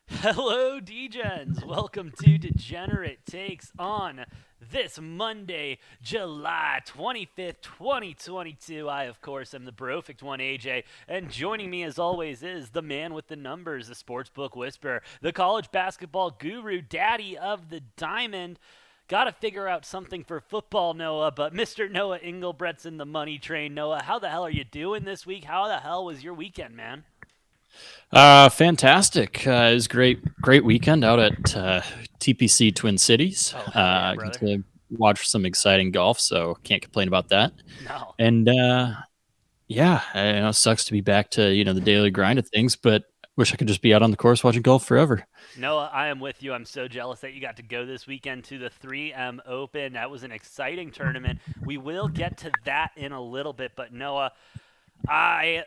Hello, Degens. Welcome to Degenerate Takes on this Monday, July 25th, 2022. I, of course, am the Brofect1 AJ, and joining me, as always, is the man with the numbers, the sportsbook whisperer, the college basketball guru, daddy of the diamond. Got to figure out something for football, Noah, but Mr. Noah Engelbrecht's in the money train. Noah, how the hell are you doing this week? How the hell was your weekend, man? Fantastic. It was great weekend out at TPC Twin Cities. Oh, hell yeah, Get brother. to watch some exciting golf, so can't complain about that. No. And yeah, I know it sucks to be back to the daily grind of things, but wish I could just be out on the course watching golf forever. Noah, I am with you. I'm so jealous that you got to go this weekend to the 3M Open. That was an exciting tournament. We will get to that in a little bit, but Noah, I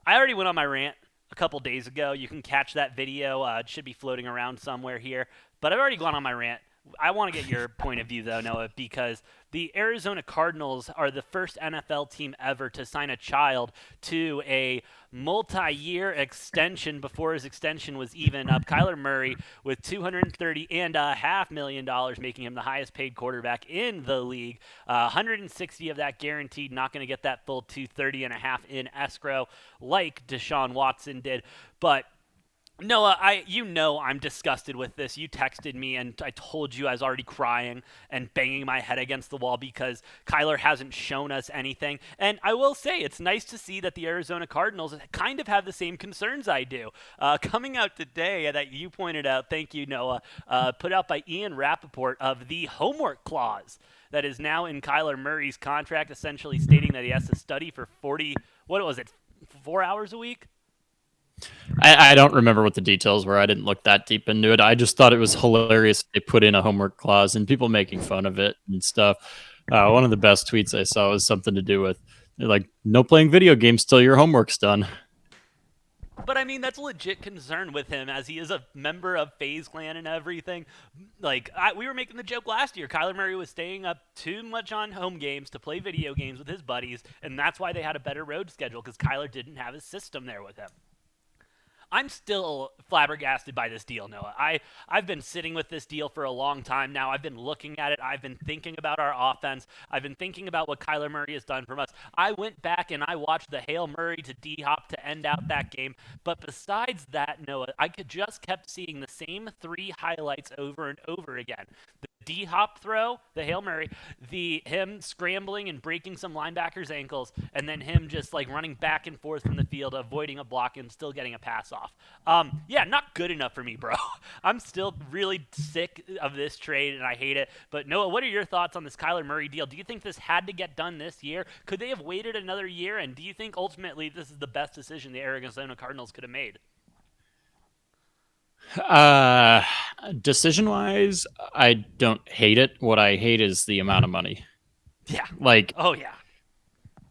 I already went on my rant a couple days ago. You can catch that video. It should be floating around somewhere here. But I've already gone on my rant. I want to get your point of view, though, Noah, because the Arizona Cardinals are the first NFL team ever to sign a child to a multi year extension before his extension was even up. Kyler Murray with $230.5 million, making him the highest paid quarterback in the league. 160 of that guaranteed, not going to get that full 230.5 in escrow like Deshaun Watson did. But Noah, I'm disgusted with this. You texted me and I told you I was already crying and banging my head against the wall because Kyler hasn't shown us anything. And I will say it's nice to see that the Arizona Cardinals kind of have the same concerns I do. Coming out today that you pointed out, thank you, Noah, put out by Ian Rappaport of the homework clause that is now in Kyler Murray's contract, essentially stating that he has to study for 40, what was it, 4 hours a week? I don't remember what the details were. I didn't look that deep into it. I just thought it was hilarious they put in a homework clause and people making fun of it and stuff. One of the best tweets I saw was something to do with like no playing video games till your homework's done. But I mean, that's a legit concern with him as he is a member of FaZe Clan and everything. We were making the joke last year. Kyler Murray was staying up too much on home games to play video games with his buddies, and that's why they had a better road schedule because Kyler didn't have his system there with him. I'm still flabbergasted by this deal, Noah. I've been sitting with this deal for a long time now. I've been looking at it. I've been thinking about our offense. I've been thinking about what Kyler Murray has done for us. I went back and I watched the Hail Murray to D Hop to end out that game. But besides that, Noah, I could just kept seeing the same three highlights over and over again. The D Hop throw, the Hail Murray, the him scrambling and breaking some linebackers' ankles, and then him just like running back and forth from the field, avoiding a block and still getting a pass off. Yeah, not good enough for me, bro. I'm still really sick of this trade and I hate it. But Noah, what are your thoughts on this Kyler Murray deal? Do you think this had to get done this year? Could they have waited another year? And do you think ultimately this is the best decision the Arizona Cardinals could have made? Uh, Decision wise, I don't hate it. What I hate is the amount of money. Yeah. Like, Oh yeah.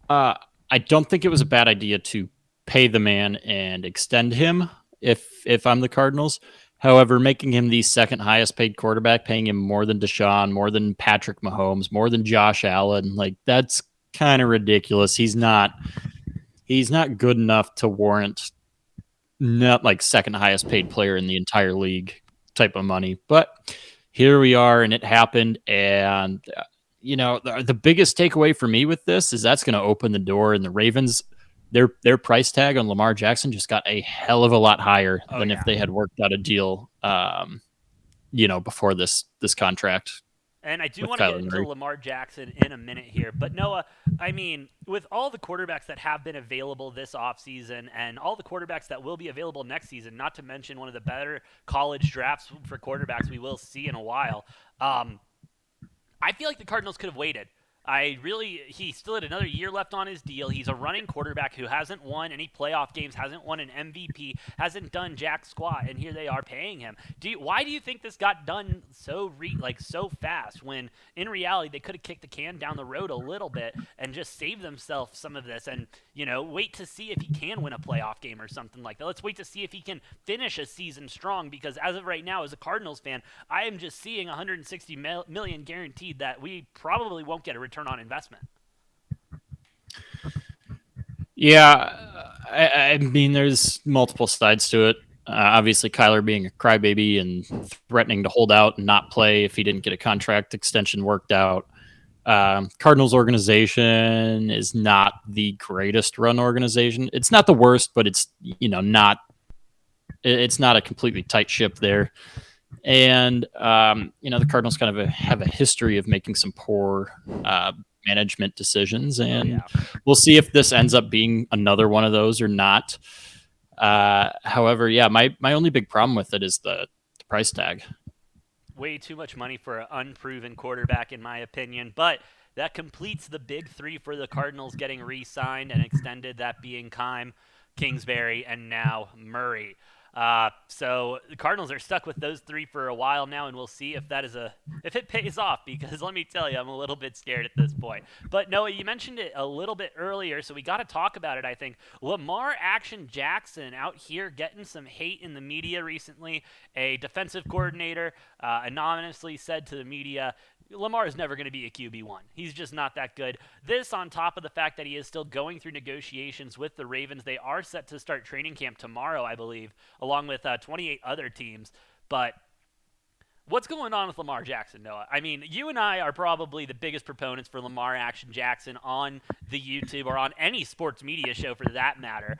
uh, I don't think it was a bad idea to pay the man and extend him if I'm the Cardinals. However, making him the second highest paid quarterback, paying him more than Deshaun, more than Patrick Mahomes, more than Josh Allen, like that's kind of ridiculous. He's not good enough to warrant not like second highest paid player in the entire league type of money. But here we are, and it happened. And the biggest takeaway for me with this is that's going to open the door, and the Ravens. Their price tag on Lamar Jackson just got a hell of a lot higher Oh than if yeah. they had worked out a deal, before this contract And I do with want to get Kyler into Murray. Lamar Jackson in a minute here. But Noah, I mean, with all the quarterbacks that have been available this offseason and all the quarterbacks that will be available next season, not to mention one of the better college drafts for quarterbacks we will see in a while, um, I feel like the Cardinals could have waited. He still had another year left on his deal. He's a running quarterback who hasn't won any playoff games, hasn't won an MVP, hasn't done jack squat, and here they are paying him. Why do you think this got done so fast when in reality they could have kicked the can down the road a little bit and just saved themselves some of this and wait to see if he can win a playoff game or something like that. Let's wait to see if he can finish a season strong because as of right now, as a Cardinals fan, I am just seeing 160 million guaranteed that we probably won't get a return on investment. Yeah, I mean, there's multiple sides to it. Obviously, Kyler being a crybaby and threatening to hold out and not play if he didn't get a contract extension worked out. Cardinals organization is not the greatest run organization. It's not the worst, but it's not. It's not a completely tight ship there. And the Cardinals kind of have a history of making some poor management decisions, and we'll see if this ends up being another one of those or not. However, yeah, my only big problem with it is the price tag. Way too much money for an unproven quarterback, in my opinion. But that completes the big three for the Cardinals getting re-signed and extended, that being Keim, Kingsbury, and now Murray. So the Cardinals are stuck with those three for a while now, and we'll see if if it pays off. Because let me tell you, I'm a little bit scared at this point. But Noah, you mentioned it a little bit earlier, so we got to talk about it. I think Lamar Action Jackson out here getting some hate in the media recently. A defensive coordinator anonymously said to the media, Lamar is never going to be a QB1. He's just not that good. This on top of the fact that he is still going through negotiations with the Ravens. They are set to start training camp tomorrow, I believe, along with 28 other teams. But what's going on with Lamar Jackson, Noah? I mean, you and I are probably the biggest proponents for Lamar Action Jackson on the YouTube or on any sports media show for that matter.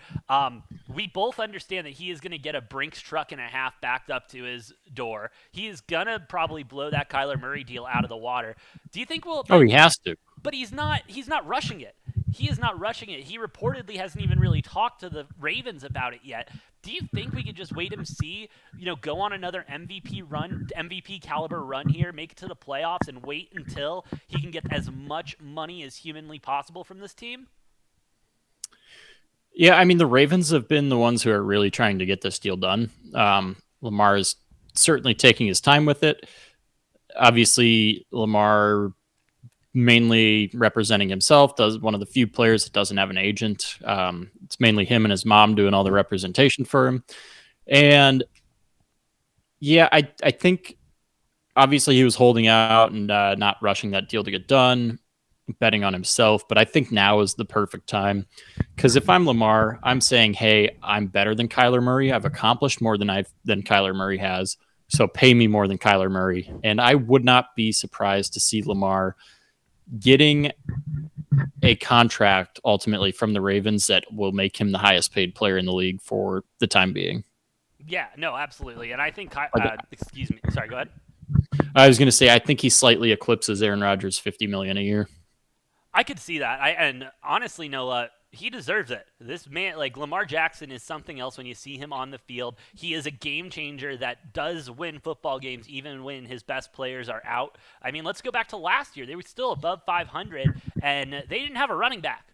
We both understand that he is going to get a Brinks truck and a half backed up to his door. He is going to probably blow that Kyler Murray deal out of the water. Do you think we'll... Oh, he has to. But he's not rushing it. He is not rushing it. He reportedly hasn't even really talked to the Ravens about it yet. Do you think we could just wait and see, go on another MVP caliber run here, make it to the playoffs, and wait until he can get as much money as humanly possible from this team? Yeah, I mean, the Ravens have been the ones who are really trying to get this deal done. Lamar is certainly taking his time with it. Obviously, Lamar mainly representing himself, does one of the few players that doesn't have an agent. It's mainly him and his mom doing all the representation for him. And yeah, I think obviously he was holding out and not rushing that deal to get done, betting on himself. But I think now is the perfect time, because if I'm Lamar, I'm saying, hey, I'm better than Kyler Murray. I've accomplished more than Kyler Murray has. So pay me more than Kyler Murray. And I would not be surprised to see Lamar getting a contract ultimately from the Ravens that will make him the highest paid player in the league for the time being. Yeah, no, absolutely. And I think, excuse me. Sorry, go ahead. I was going to say, I think he slightly eclipses Aaron Rodgers' $50 million a year. I could see that. And honestly, Noah, he deserves it. This man, like Lamar Jackson, is something else when you see him on the field. He is a game changer that does win football games even when his best players are out. I mean, let's go back to last year. They were still above 500, and they didn't have a running back.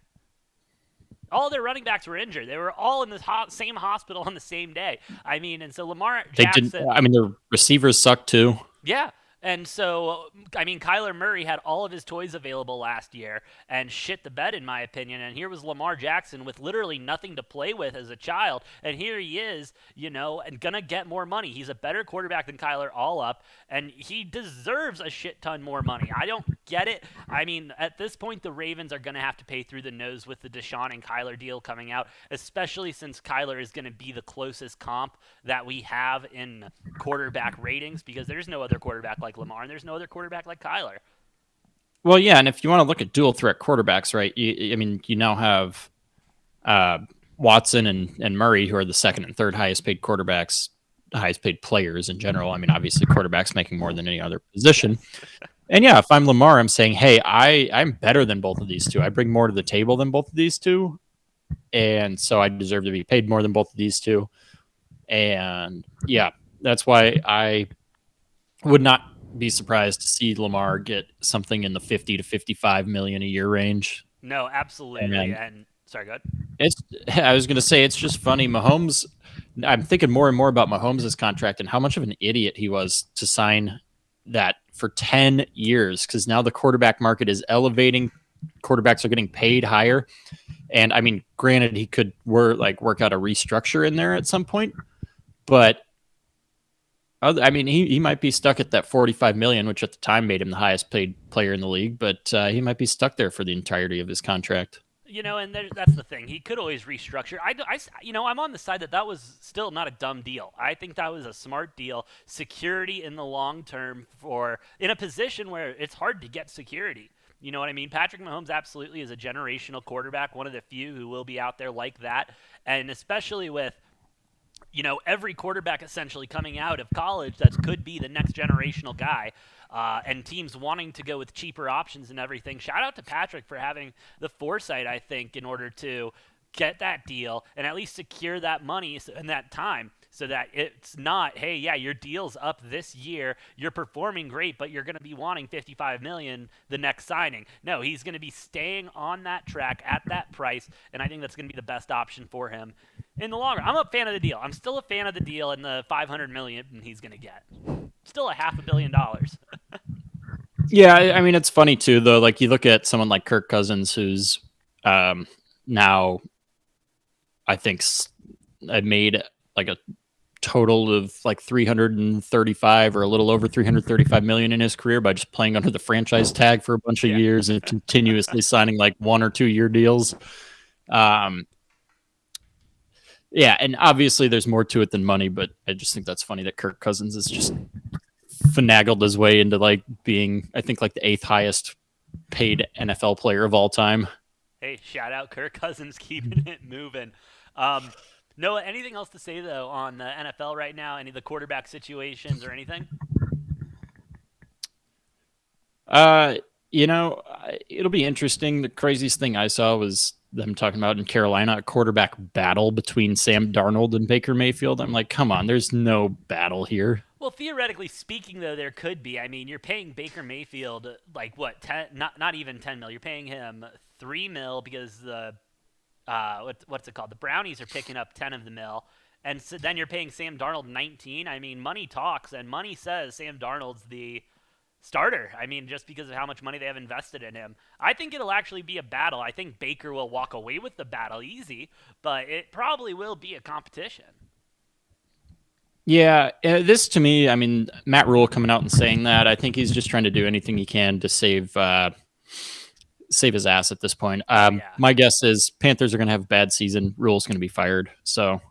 All their running backs were injured. They were all in the same hospital on the same day. I mean, and so Lamar Jackson... the receivers suck too. Yeah. And so, I mean, Kyler Murray had all of his toys available last year and shit the bed, in my opinion. And here was Lamar Jackson with literally nothing to play with as a child. And here he is, and going to get more money. He's a better quarterback than Kyler all up, and he deserves a shit ton more money. I don't get it. I mean, at this point, the Ravens are going to have to pay through the nose with the Deshaun and Kyler deal coming out, especially since Kyler is going to be the closest comp that we have in quarterback ratings, because there's no other quarterback like Lamar, and there's no other quarterback like Kyler. Well, yeah, and if you want to look at dual threat quarterbacks, right? You now have Watson and Murray, who are the second and third highest paid quarterbacks, highest paid players in general. I mean, obviously, quarterbacks making more than any other position. And yeah, if I'm Lamar, I'm saying, hey, I'm better than both of these two. I bring more to the table than both of these two, and so I deserve to be paid more than both of these two. And yeah, that's why I would not be surprised to see Lamar get something in the 50 to 55 million a year range. No, absolutely. And sorry, go ahead. I was going to say, it's just funny. Mahomes, I'm thinking more and more about Mahomes' contract and how much of an idiot he was to sign that for 10 years, because now the quarterback market is elevating. Quarterbacks are getting paid higher. And I mean, granted, he could work out a restructure in there at some point, but I mean, he might be stuck at that 45 million, which at the time made him the highest paid player in the league, but he might be stuck there for the entirety of his contract. And that's the thing. He could always restructure. I'm on the side that was still not a dumb deal. I think that was a smart deal. Security in the long term for in a position where it's hard to get security. You know what I mean? Patrick Mahomes absolutely is a generational quarterback, one of the few who will be out there like that, and especially with every quarterback essentially coming out of college that could be the next generational guy, and teams wanting to go with cheaper options and everything. Shout out to Patrick for having the foresight, I think, in order to get that deal and at least secure that money in that time so that it's not, hey, yeah, your deal's up this year, you're performing great, but you're going to be wanting 55 million the next signing. No, he's going to be staying on that track at that price, and I think that's going to be the best option for him in the long run. I'm a fan of the deal. I'm still a fan of the deal and the 500 million he's going to get. Still a $500 million. Yeah, I mean it's funny too though. Like you look at someone like Kirk Cousins, who's now I think made like a total of like 335 or a little over 335 million in his career by just playing under the franchise tag for a bunch of Yeah. years and continuously signing like 1 or 2 year deals. Um, yeah, and obviously there's more to it than money, but I just think that's funny that Kirk Cousins is just finagled his way into like being, I think, like the 8th highest paid NFL player of all time. Hey, shout out Kirk Cousins keeping it moving. Um, Noah, anything else to say though on the NFL right now? Any of the quarterback situations or anything? Uh, it'll be interesting. The craziest thing I saw was them talking about in Carolina a quarterback battle between Sam Darnold and Baker Mayfield. I'm like, come on, there's no battle here. Well, theoretically speaking, though, there could be. I mean, you're paying Baker Mayfield like what 10? Not even 10 mil. You're paying him 3 mil because the what's it called? The Brownies are picking up 10 of the mil, and so then you're paying Sam Darnold 19. I mean, money talks, and money says Sam Darnold's the starter. I mean, just because of how much money they have invested in him. I think it'll actually be a battle. I think Baker will walk away with the battle easy, but it probably will be a competition. Yeah, this to me, I mean, Matt Rule coming out and saying that, I think he's just trying to do anything he can to save his ass at this point. Oh yeah. My guess is Panthers are going to have a bad season. Rule's going to be fired, so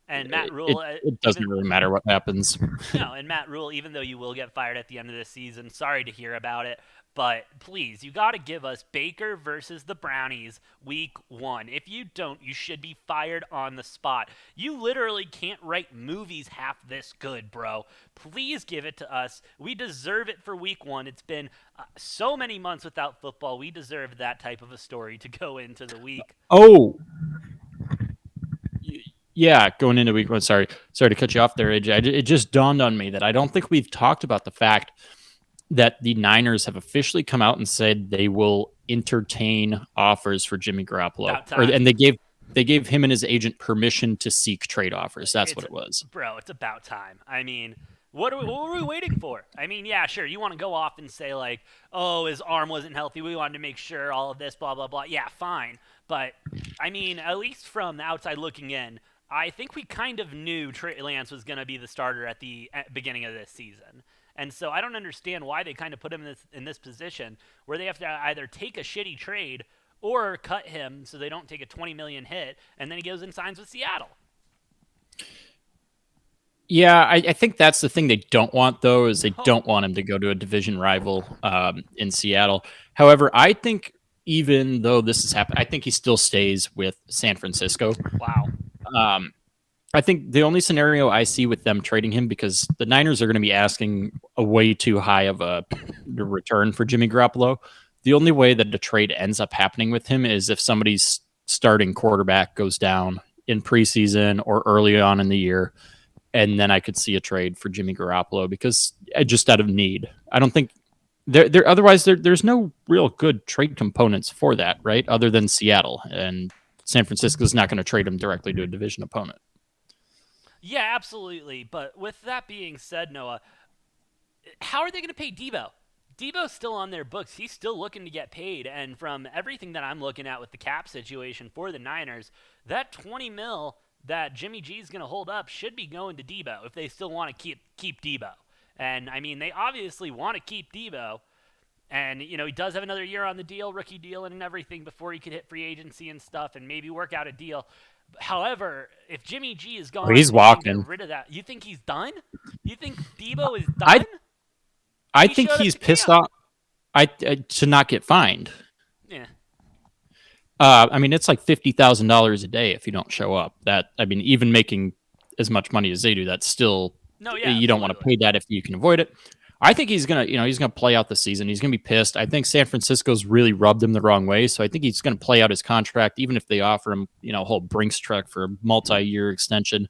And Matt it Rule, it even doesn't really matter what happens. no, and Matt Rule, even though you will get fired at the end of this season, sorry to hear about it, but please, you got to give us Baker versus the Brownies week 1. If you don't, you should be fired on the spot. You literally can't write movies half this good, bro. Please give it to us. We deserve it for week 1. It's been so many months without football. We deserve that type of a story to go into the week. Oh, yeah, going into week 1. Sorry to cut you off there, AJ. It just dawned on me that I don't think we've talked about the fact that the Niners have officially come out and said they will entertain offers for Jimmy Garoppolo, About time. and they gave him and his agent permission to seek trade offers. That's It's what it was. bro, it's about time. I mean, what were we waiting for? I mean, yeah, sure, you want to go off and say like, "Oh, his arm wasn't healthy. We wanted to make sure all of this blah blah blah." Yeah, fine. But I mean, at least from the outside looking in, I think we kind of knew Trey Lance was going to be the starter at the beginning of this season. And so I don't understand why they kind of put him in this position where they have to either take a shitty trade or cut him so they don't take a 20 million hit and then he goes and signs with Seattle. Yeah, I think that's the thing they don't want, though, is they No. don't want him to go to a division rival in Seattle. However, I think even though this has happened, I think he still stays with San Francisco. Wow. Um, I think the only scenario I see with them trading him, because the Niners are going to be asking a way too high of a return for Jimmy Garoppolo. The only way that the trade ends up happening with him is if somebody's starting quarterback goes down in preseason or early on in the year, and then I could see a trade for Jimmy Garoppolo because just out of need. I don't think otherwise there's no real good trade components for that, right? Other than Seattle, and San Francisco's not going to trade him directly to a division opponent. Yeah, absolutely. But with that being said, Noah, how are they going to pay Debo? Debo's still on their books. He's still looking to get paid. And from everything that I'm looking at with the cap situation for the Niners, that 20 mil that Jimmy G is going to hold up should be going to Debo if they still want to keep Debo. And I mean, they obviously want to keep Debo. And, he does have another year on the deal, rookie deal and everything before he could hit free agency and stuff and maybe work out a deal. However, if Jimmy G is Oh, gone he's and they can get walking. rid of that, you think he's done? You think Debo is I done? I He think showed up he's to pissed camp. off. I to not get fined. Yeah. I mean, it's like $50,000 a day if you don't show up. That I mean, even making as much money as they do, that's still No, yeah, you don't want to absolutely. pay that if you can avoid it. I think he's gonna play out the season. He's gonna be pissed. I think San Francisco's really rubbed him the wrong way, so I think he's gonna play out his contract, even if they offer him, a whole Brinks truck for a multi-year extension.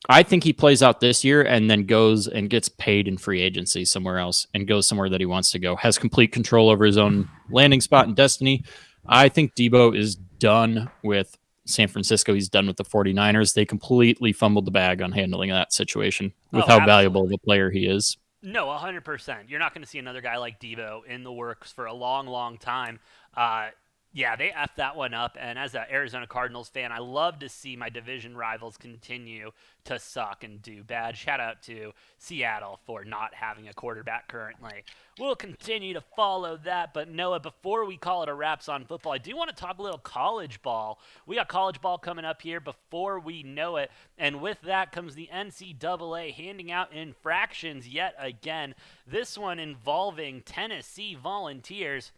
I think he plays out this year and then goes and gets paid in free agency somewhere else and goes somewhere that he wants to go. Has complete control over his own landing spot and destiny. I think Debo is done with San Francisco. He's done with the 49ers. They completely fumbled the bag on handling that situation with Oh, how valuable of absolutely. a player he is. No, 100%. You're not going to see another guy like Debo in the works for a long, long time. Uh, yeah, they effed that one up. And as an Arizona Cardinals fan, I love to see my division rivals continue to suck and do bad. Shout out to Seattle for not having a quarterback currently. We'll continue to follow that. But Noah, before we call it a wraps on football, I do want to talk a little college ball. We got college ball coming up here before we know it. And with that comes the NCAA handing out infractions yet again. This one involving Tennessee Volunteers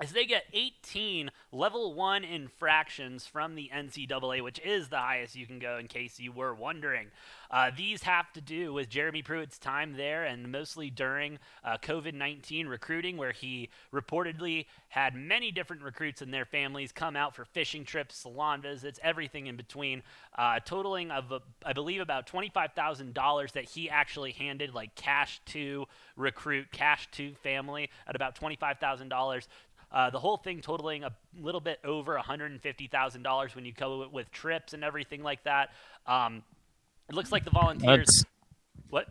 as they get 18 level 1 infractions from the NCAA, which is the highest you can go in case you were wondering. These have to do with Jeremy Pruitt's time there and mostly during COVID-19 recruiting, where he reportedly had many different recruits and their families come out for fishing trips, salon visits, everything in between, totaling of, I believe, about $25,000 that he actually handed like cash to recruit, cash to family at about $25,000. The whole thing totaling a little bit over $150,000 when you go with trips and everything like that. It looks like the Volunteers. That's What?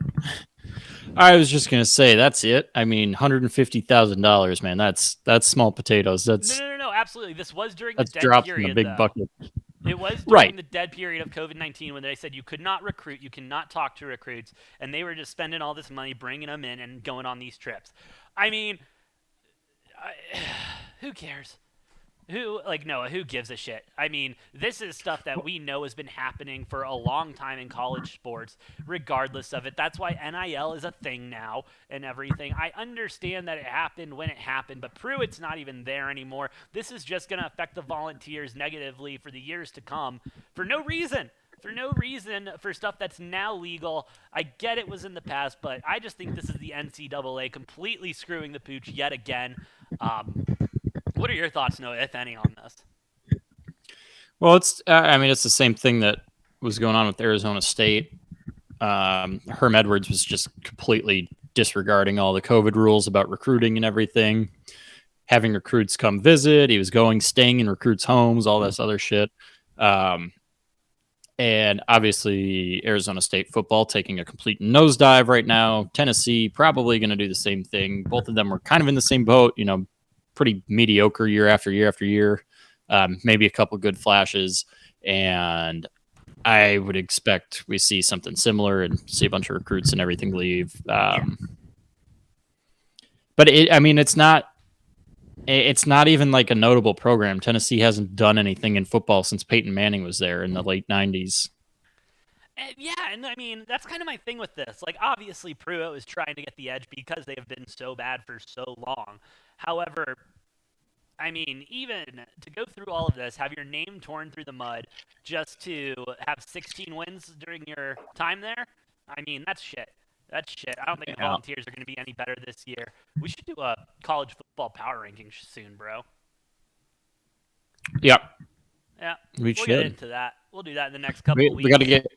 I was just gonna say that's it. I mean, $150,000, man. That's small potatoes. No, That's no, no, no. Absolutely. This was during the that's dead drops in a period, big though. bucket. It was Right. during the dead period of COVID-19 when they said you could not recruit, you cannot talk to recruits, and they were just spending all this money bringing them in and going on these trips. I mean, who cares? Noah, who gives a shit? I mean, this is stuff that we know has been happening for a long time in college sports, regardless of it. That's why NIL is a thing now and everything. I understand that it happened when it happened, but Pruitt's not even there anymore. This is just going to affect the Volunteers negatively for the years to come for no reason. For no reason, for stuff that's now legal. I get it was in the past, but I just think this is the NCAA completely screwing the pooch yet again. What are your thoughts, Noah, if any, on this? Well, it's I mean, it's the same thing that was going on with Arizona State. Herm Edwards was just completely disregarding all the COVID rules about recruiting and everything. Having recruits come visit, he was staying in recruits' homes, all this other shit. Um, and obviously, Arizona State football taking a complete nosedive right now. Tennessee probably going to do the same thing. Both of them were kind of in the same boat, pretty mediocre year after year after year. Maybe a couple good flashes, and I would expect we see something similar and see a bunch of recruits and everything leave. Yeah. But I mean, it's not. It's not even like a notable program. Tennessee hasn't done anything in football since Peyton Manning was there in the late '90s. And yeah, and I mean, that's kind of my thing with this. Like, obviously, Pruitt is trying to get the edge because they have been so bad for so long. However, I mean, even to go through all of this, have your name torn through the mud just to have 16 wins during your time there, I mean, that's shit. That's shit. I don't think the Yeah, Volunteers are going to be any better this year. We should do a college football power ranking soon, bro. yep, Yeah, we we'll get should. into that. We'll do that in the next couple of We got to weeks. get.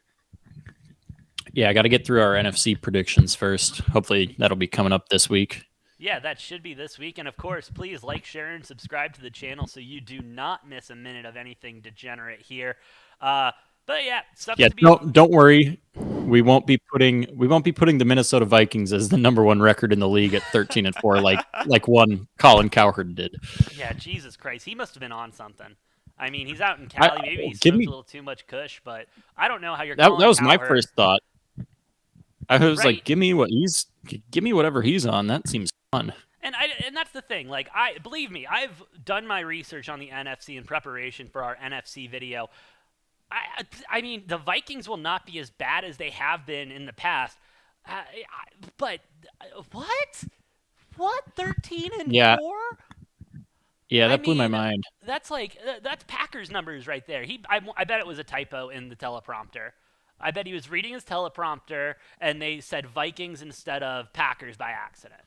Yeah, I got to get through our NFC predictions first. Hopefully, that'll be coming up this week. Yeah, that should be this week. And of course, please like, share, and subscribe to the channel so you do not miss a minute of anything degenerate here. But yeah, sucks Yeah, to be. don't worry. We won't be putting the Minnesota Vikings as the number one record in the league at 13-4, like one Colin Cowherd did. Yeah, Jesus Christ, he must have been on something. I mean, he's out in I Cali. Maybe he give smoked a me little too much Kush, but I don't know how you're that calling was my Cowherd. first thought. I was Right. like, give me whatever he's on. That seems And that's the thing. Like, I believe me, I've done my research on the NFC in preparation for our NFC video. I mean, the Vikings will not be as bad as they have been in the past. But what? What? 13 and Yeah, 4? yeah, I that blew my mean, mind. that's like that's Packers numbers right there. I bet it was a typo in the teleprompter. I bet he was reading his teleprompter and they said Vikings instead of Packers by accident.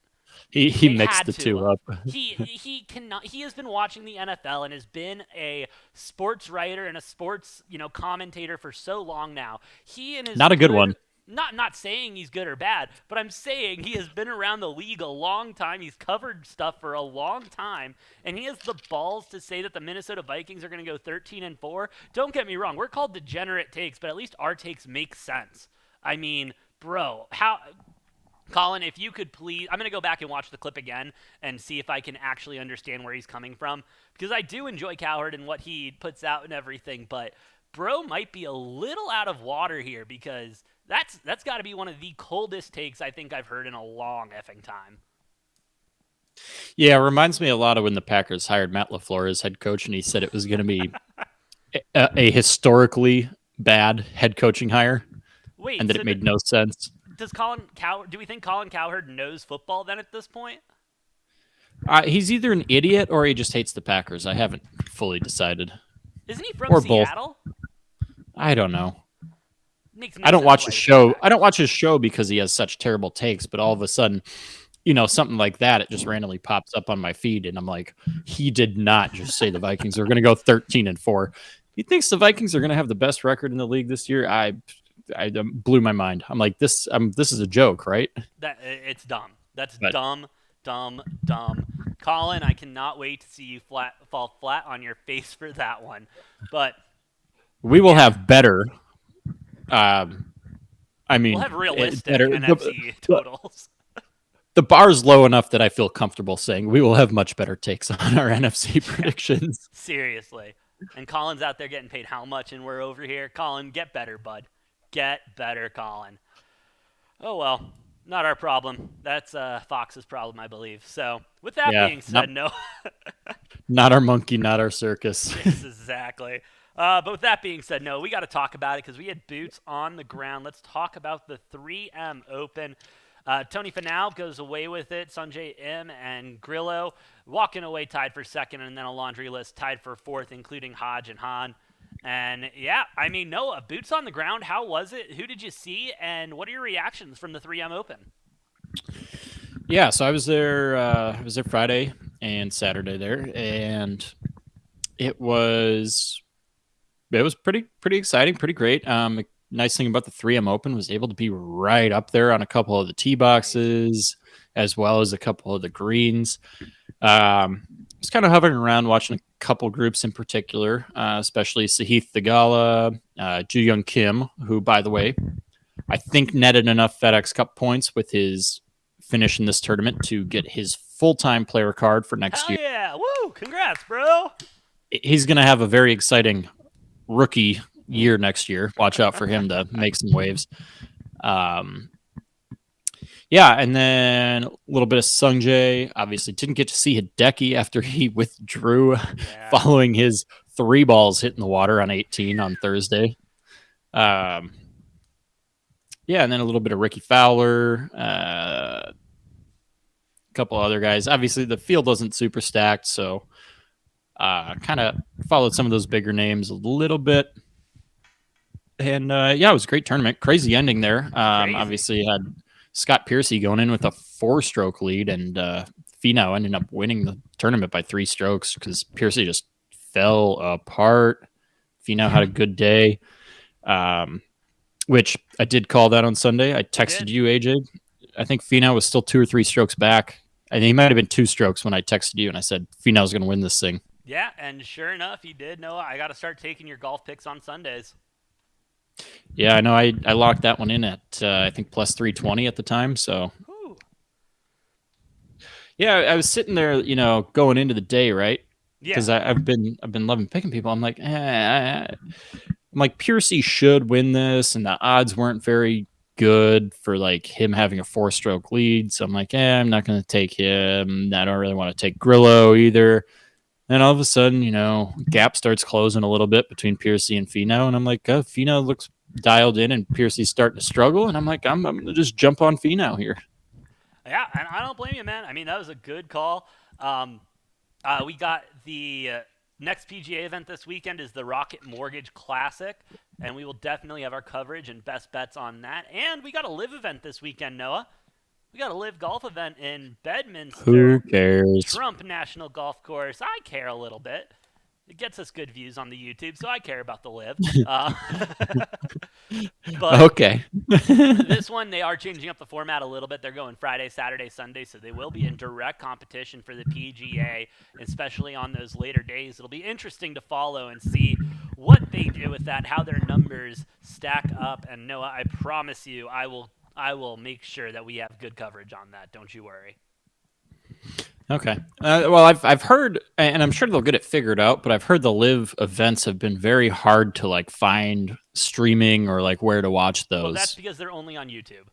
He They mixed had the to two have. up. He cannot. He has been watching the NFL and has been a sports writer and a sports commentator for so long now. He and his Not a good good. one. Not saying he's good or bad, but I'm saying he has been around the league a long time. He's covered stuff for a long time, and he has the balls to say that the Minnesota Vikings are going to go 13 and 4. Don't get me wrong, we're called Degenerate Takes, but at least our takes make sense. I mean, bro, how Colin, if you could please, I'm going to go back and watch the clip again and see if I can actually understand where he's coming from. Because I do enjoy Cowherd and what he puts out and everything, but bro might be a little out of water here because that's got to be one of the coldest takes I think I've heard in a long effing time. Yeah, it reminds me a lot of when the Packers hired Matt LaFleur as head coach, and he said it was going to be a historically bad head coaching hire, and Wait, that so it made no sense. does Colin Cowherd? Do we think Colin Cowherd knows football then at this point? He's either an idiot or he just hates the Packers. I haven't fully decided, Isn't he from or both. Seattle? I don't know. Makes I no don't sense watch why his he would hate the show. I don't Packers. watch his show because he has such terrible takes. But all of a sudden, something like that, it just randomly pops up on my feed, and I'm like, he did not just say the Vikings are going to go 13 and 4. He thinks the Vikings are going to have the best record in the league this year. I blew my mind. I'm like, this is a joke, right? It's dumb. That's But dumb, dumb, dumb. Colin, I cannot wait to see you fall flat on your face for that one. But we will yeah, have better. I we'll mean, have realistic better. NFC totals. The bar's low enough that I feel comfortable saying we will have much better takes on our NFC predictions. Seriously. And Colin's out there getting paid how much, and we're over here. Colin, get better, bud. Get better, Colin. Oh well, not our problem. That's Fox's problem, I believe. So, with that Yeah, being said, no. not our monkey, not our circus. Yes, exactly. But with that being said, no, we got to talk about it because we had boots on the ground. Let's talk about the 3M Open. Tony Finau goes away with it. Sanjay M and Grillo walking away tied for second, and then a laundry list tied for fourth, including Hodge and Hahn. And yeah, I mean, Noah, boots on the ground. How was it? Who did you see? And what are your reactions from the 3M Open? Yeah, so I was there. I was there Friday and Saturday there, and it was pretty exciting, pretty great. Nice thing about the 3M Open was able to be right up there on a couple of the tee boxes, as well as a couple of the greens. I was kind of hovering around watching a couple groups in particular, especially Sahith Theegala, Ju Young Kim, who, by the way, I think netted enough FedEx Cup points with his finish in this tournament to get his full-time player card for next Hell year. yeah. Woo! Congrats, bro. He's going to have a very exciting rookie year next year. Watch out for him to make some waves. Yeah, and then a little bit of Sungjae. Obviously, didn't get to see Hideki after he withdrew following his 3 balls hitting the water on 18 on Thursday. Yeah, and then a little bit of Ricky Fowler, a couple other guys. Obviously, the field wasn't super stacked, so kind of followed some of those bigger names a little bit. And yeah, it was a great tournament. Crazy ending there. Obviously, had Scott Piercy going in with a 4-stroke lead, and Finau ended up winning the tournament by 3 strokes because Piercy just fell apart. Finau had a good day, which I did call that on Sunday. I texted you, AJ. I think Finau was still 2 or 3 strokes back. I think he might have been 2 strokes when I texted you, and I said Finau's going to win this thing. Yeah, and sure enough, he did. Noah, I got to start taking your golf picks on Sundays. Yeah, I know. I locked that one in at I think plus 320 at the time. So, yeah, I was sitting there, going into the day, right? Because I've been loving picking people. I'm like, Piercy should win this, and the odds weren't very good for like him having a 4-stroke lead. So I'm like, I'm not going to take him. I don't really want to take Grillo either. And all of a sudden, gap starts closing a little bit between Piercy and Finau. And I'm like, Finau looks dialed in and Piercy's starting to struggle. And I'm like, I'm going to just jump on Finau here. Yeah, and I don't blame you, man. I mean, that was a good call. We got the next PGA event this weekend is the Rocket Mortgage Classic, and we will definitely have our coverage and best bets on that. And we got a live event this weekend, Noah. We got a live golf event in Who Bedminster, cares? Trump National Golf Course. I care a little bit. It gets us good views on the YouTube, so I care about the live. But Okay. this one, they are changing up the format a little bit. They're going Friday, Saturday, Sunday, so they will be in direct competition for the PGA, especially on those later days. It'll be interesting to follow and see what they do with that, how their numbers stack up. And Noah, I promise you, I will make sure that we have good coverage on that. Don't you worry. Okay. Well, I've heard, and I'm sure they'll get it figured out, but I've heard the live events have been very hard to like find streaming or like where to watch those. Well, that's because they're only on YouTube.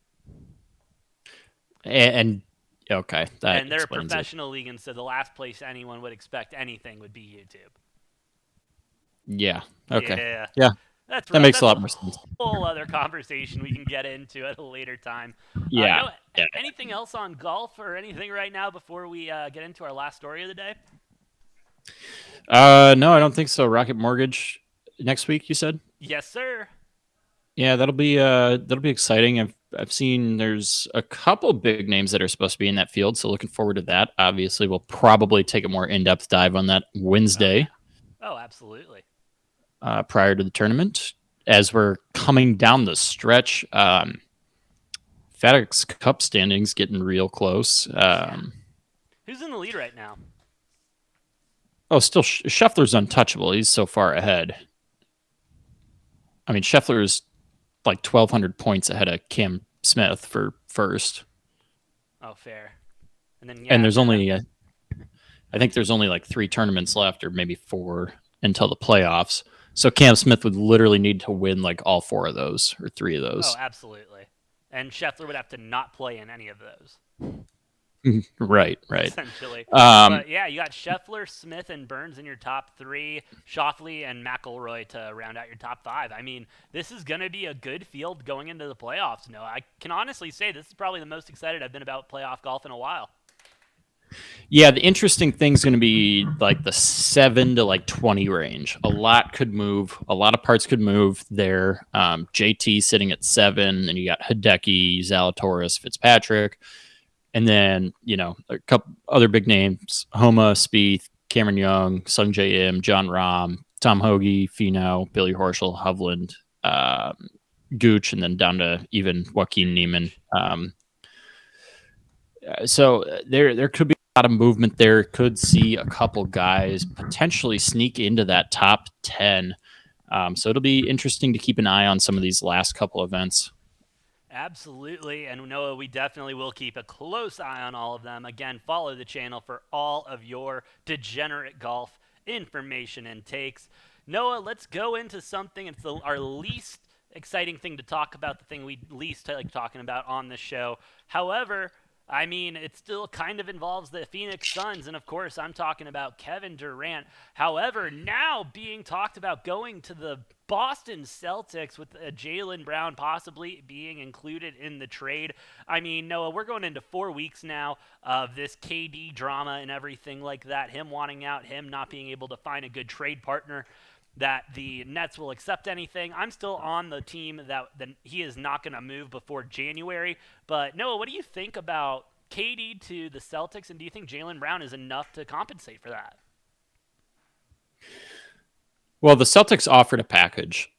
And okay, that and they're a explains professional league, and so the last place anyone would expect anything would be YouTube. Yeah. Okay. Yeah. That makes a lot more sense. Whole other conversation we can get into at a later time. Yeah. Anything else on golf or anything right now before we get into our last story of the day? No, I don't think so. Rocket Mortgage next week, you said? Yes, sir. Yeah, that'll be exciting. I've seen there's a couple big names that are supposed to be in that field, so looking forward to that. Obviously, we'll probably take a more in-depth dive on that Wednesday. Oh, absolutely. Prior to the tournament, as we're coming down the stretch, FedEx Cup standings getting real close. Who's in the lead right now? Oh, still Scheffler's untouchable. He's so far ahead. I mean, Scheffler is like 1,200 points ahead of Cam Smith for first. Oh, fair. And then there's only, I think there's only like 3 tournaments left, or maybe 4 until the playoffs. So Cam Smith would literally need to win like all 4 of those or 3 of those. Oh, absolutely. And Scheffler would have to not play in any of those. Right. Essentially. But yeah, you got Scheffler, Smith, and Burns in your top 3, Schauffele and McIlroy to round out your top 5. I mean, this is going to be a good field going into the playoffs. No, I can honestly say this is probably the most excited I've been about playoff golf in a while. Yeah, the interesting thing's going to be like the 7 to like 20 range. A lot could move. A lot of parts could move there. JT sitting at 7, and you got Hideki, Zalatoris, Fitzpatrick. And then, a couple other big names, Homa, Spieth, Cameron Young, Sung J M, John Rahm, Tom Hoagie, Finau, Billy Horschel, Hovland, Gooch, and then down to even Joaquin Niemann. So there could be a lot of movement there. Could see a couple guys potentially sneak into that top 10. So it'll be interesting to keep an eye on some of these last couple events. Absolutely. And Noah, we definitely will keep a close eye on all of them. Again, follow the channel for all of your degenerate golf information and takes. Noah, let's go into something. It's our least exciting thing to talk about, the thing we least like talking about on the show. However, I mean, it still kind of involves the Phoenix Suns, and of course, I'm talking about Kevin Durant. However, now being talked about going to the Boston Celtics with Jaylen Brown possibly being included in the trade. I mean, Noah, we're going into 4 weeks now of this KD drama and everything like that, him wanting out, him not being able to find a good trade partner, that the Nets will accept anything. I'm still on the team that he is not going to move before January. But, Noah, what do you think about KD to the Celtics, and do you think Jaylen Brown is enough to compensate for that? Well, the Celtics offered a package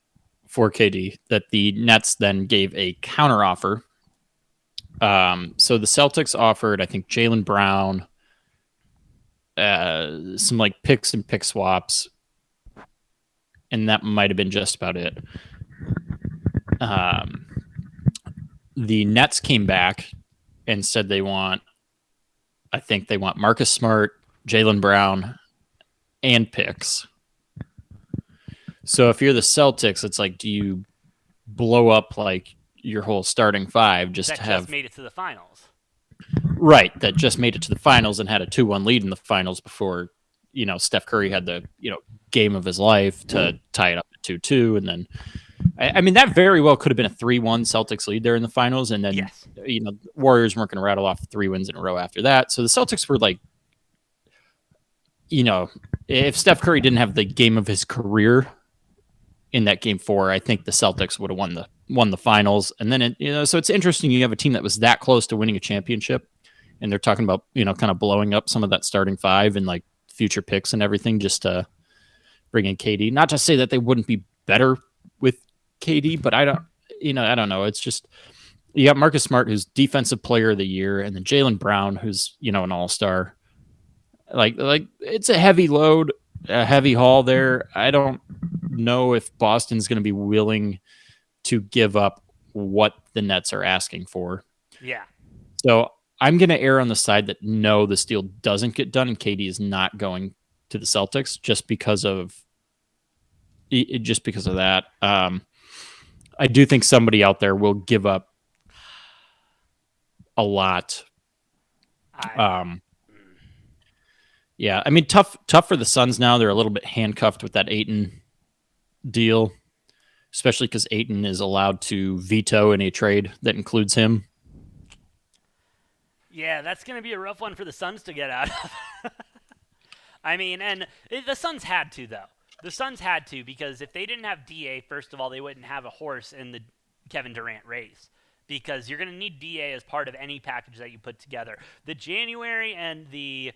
for KD that the Nets then gave a counteroffer. So the Celtics offered, I think, Jaylen Brown, some like picks and pick swaps, and that might have been just about it. The Nets came back and said they want Marcus Smart, Jaylen Brown, and picks. So if you're the Celtics, it's like, do you blow up like your whole starting five just That to just have made it to the finals. right that just made it to the finals and had a 2-1 lead in the finals before Steph Curry had the game of his life to tie it up to 2-2, and then I mean that very well could have been a 3-1 Celtics lead there in the finals, and then Yes. Warriors weren't going to rattle off 3 wins in a row after that. So the Celtics were like, if Steph Curry didn't have the game of his career in that game 4, I think the Celtics would have won the finals. And then so it's interesting you have a team that was that close to winning a championship, and they're talking about kind of blowing up some of that starting five and like future picks and everything just to bring in KD. Not to say that they wouldn't be better with KD, but I don't know. It's just you got Marcus Smart, who's Defensive Player of the Year, and then Jaylen Brown, who's an All-Star. Like it's a heavy load, a heavy haul there. I don't know if Boston's going to be willing to give up what the Nets are asking for. Yeah. So I'm going to err on the side that no, this deal doesn't get done, and KD is not going to the Celtics just because of that. I do think somebody out there will give up a lot. Yeah, I mean, tough for the Suns now. They're a little bit handcuffed with that Ayton deal, especially because Ayton is allowed to veto any trade that includes him. Yeah, that's going to be a rough one for the Suns to get out of. I mean, and the Suns had to, though. The Suns had to, because if they didn't have DA, first of all, they wouldn't have a horse in the Kevin Durant race, because you're going to need DA as part of any package that you put together. The January and the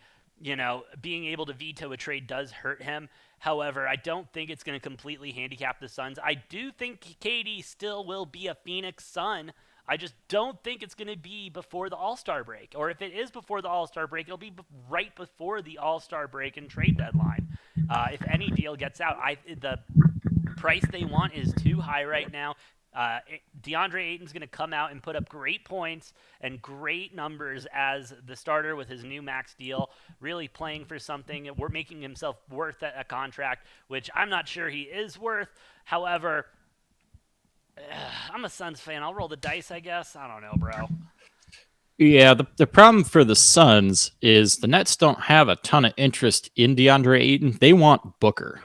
being able to veto a trade does hurt him. However, I don't think it's going to completely handicap the Suns. I do think KD still will be a Phoenix Sun. I just don't think it's going to be before the All-Star break. Or if it is before the All-Star break, it'll be right before the All-Star break and trade deadline. If any deal gets out, the price they want is too high right now. DeAndre Ayton's going to come out and put up great points and great numbers as the starter with his new max deal, really playing for something. We're making himself worth a contract, which I'm not sure he is worth. However, I'm a Suns fan. I'll roll the dice, I guess. I don't know, bro. Yeah, the problem for the Suns is the Nets don't have a ton of interest in DeAndre Ayton. They want Booker.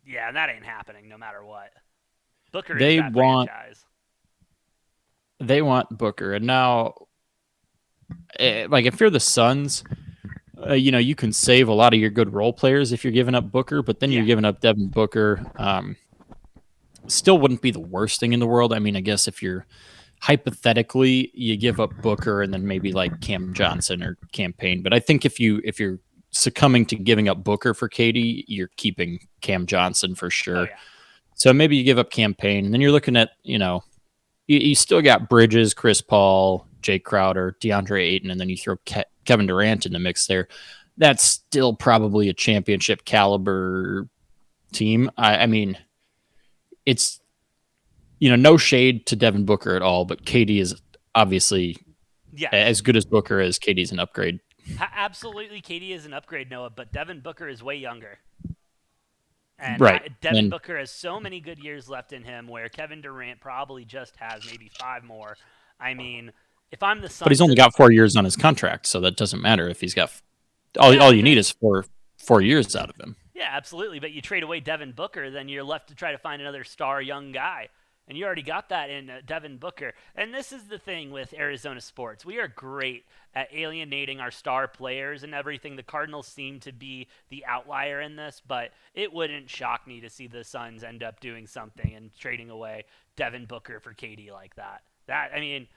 Yeah, and that ain't happening no matter what. Booker They is that want franchise. they want Booker, and now, like if you're the Suns, you can save a lot of your good role players if you're giving up Booker, but then you're giving up Devin Booker. Still wouldn't be the worst thing in the world. I mean, I guess if you're hypothetically you give up Booker and then maybe like Cam Johnson or campaign, but I think if you're succumbing to giving up Booker for KD, you're keeping Cam Johnson for sure. Oh, yeah. So maybe you give up campaign, and then you're looking at you still got Bridges, Chris Paul, Jake Crowder, DeAndre Ayton, and then you throw Kevin Durant in the mix there. That's still probably a championship caliber team. I mean, it's no shade to Devin Booker at all, but KD is obviously as good as Booker is. KD's an upgrade. Absolutely, KD is an upgrade, Noah, but Devin Booker is way younger. And right. Devin Booker has so many good years left in him, where Kevin Durant probably just has maybe 5 more. I mean, if I'm the Suns, but he's only got 4 years on his contract, so that doesn't matter if he's got all you need is 4 years out of him. Yeah, absolutely. But you trade away Devin Booker, then you're left to try to find another star young guy. And you already got that in Devin Booker. And this is the thing with Arizona sports. We are great at alienating our star players and everything. The Cardinals seem to be the outlier in this, but it wouldn't shock me to see the Suns end up doing something and trading away Devin Booker for KD like that. I mean,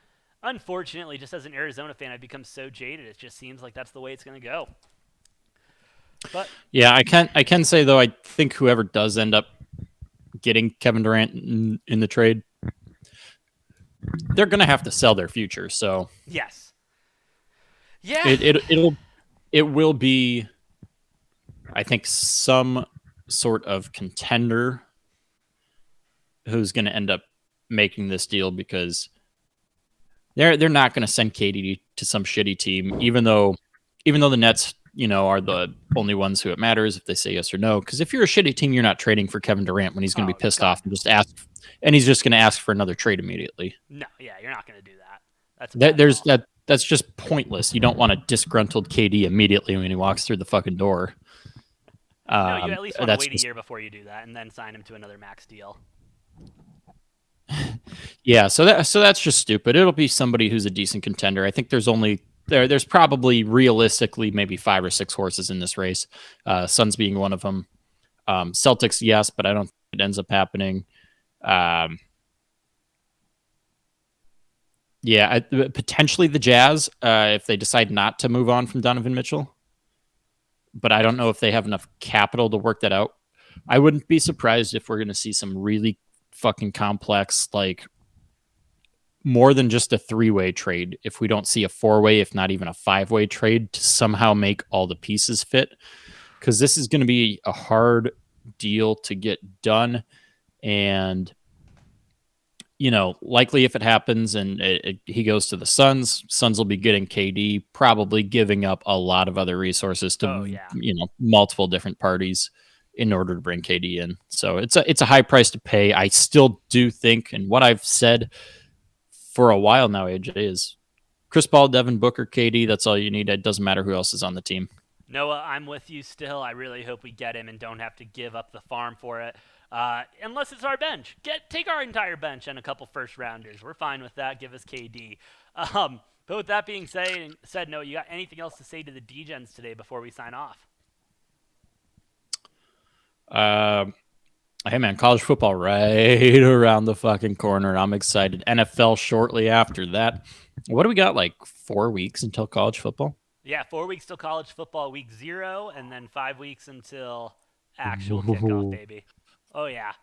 unfortunately, just as an Arizona fan, I've become so jaded. It just seems like that's the way it's going to go. But yeah, I can say though, I think whoever does end up getting Kevin Durant in the trade, they're going to have to sell their future. So yes, yeah, it will be, I think, some sort of contender who's going to end up making this deal, because they're not going to send KD to some shitty team, even though the Nets are the only ones who it matters if they say yes or no. Because if you're a shitty team, you're not trading for Kevin Durant when he's going to be Oh pissed God, off and he's just going to ask for another trade immediately. no, yeah, you're not going to do that. That's a bad There's call. that. That's just pointless. You don't want a disgruntled KD immediately when he walks through the fucking door. No, you at least want to That's wait a just year before you do that, and then sign him to another max deal. yeah. So that's just stupid. It'll be somebody who's a decent contender. I think there's probably realistically maybe 5 or 6 horses in this race. Suns being one of them. Celtics, yes, but I don't think it ends up happening. Um, yeah, potentially the Jazz if they decide not to move on from Donovan Mitchell. But I don't know if they have enough capital to work that out. I wouldn't be surprised if we're going to see some really fucking complex, like more than just a 3-way trade. If we don't see a 4-way, if not even a 5-way trade to somehow make all the pieces fit, because this is going to be a hard deal to get done. And likely if it happens and he goes to the Suns will be getting KD, probably giving up a lot of other resources Oh to, yeah. multiple different parties in order to bring KD in. So it's a high price to pay. I still do think, and what I've said for a while now, AJ, is Chris Paul, Devin Booker, KD. That's all you need. It doesn't matter who else is on the team. Noah, I'm with you still. I really hope we get him and don't have to give up the farm for it. Unless it's our bench. Take our entire bench and a couple first rounders. We're fine with that. Give us KD. But with that being said, Noah, you got anything else to say to the Degens today before we sign off? Uh, hey man, college football right around the fucking corner. I'm excited. NFL shortly after that. What do we got? Like 4 weeks until college football? Yeah, 4 weeks till college football, week 0, and then 5 weeks until actual kickoff, Ooh. baby. Oh yeah.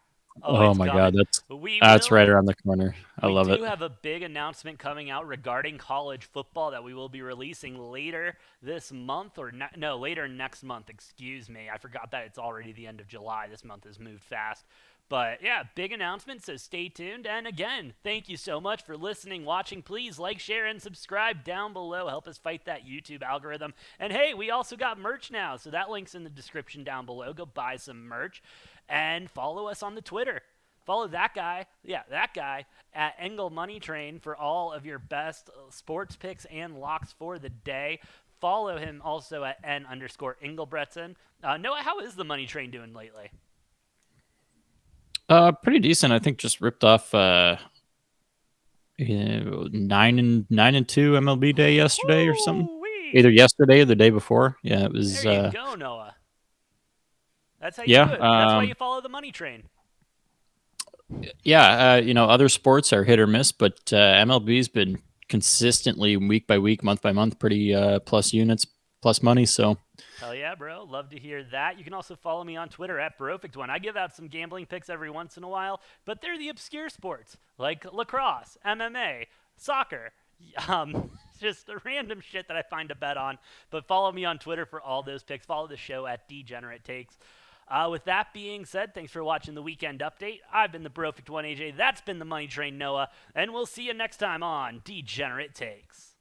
Oh, Oh it's my god, coming. that's We that's right will around the corner. I We love it. do have a big announcement coming out regarding college football that we will be releasing later this month, or later next month. Excuse me. I forgot that it's already the end of July. This month has moved fast. But yeah, big announcement, so stay tuned. And again, thank you so much for listening, watching. Please like, share, and subscribe down below. Help us fight that YouTube algorithm. And hey, we also got merch now, so that link's in the description down below. Go buy some merch. And follow us on the Twitter. Follow that guy, at Engel Money Train for all of your best sports picks and locks for the day. Follow him also at N_Engelbretson. Noah, how is the Money Train doing lately? Pretty decent. I think just ripped off 9-2 MLB day yesterday or something. Woo-wee. Either yesterday or the day before. Yeah, it There was. you go, Noah. That's how you Yeah, do it. That's why you follow the Money Train. yeah. Other sports are hit or miss, but MLB's been consistently week by week, month by month, pretty plus units, plus money. So Hell yeah, bro. Love to hear that. You can also follow me on Twitter at Brofect1. I give out some gambling picks every once in a while, but they're the obscure sports like lacrosse, MMA, soccer. Just random shit that I find to bet on. But follow me on Twitter for all those picks. Follow the show at Degenerate Takes. With that being said, thanks for watching the Weekend Update. I've been the Brofect1 AJ. That's been the Money Train Noah. And we'll see you next time on Degenerate Takes.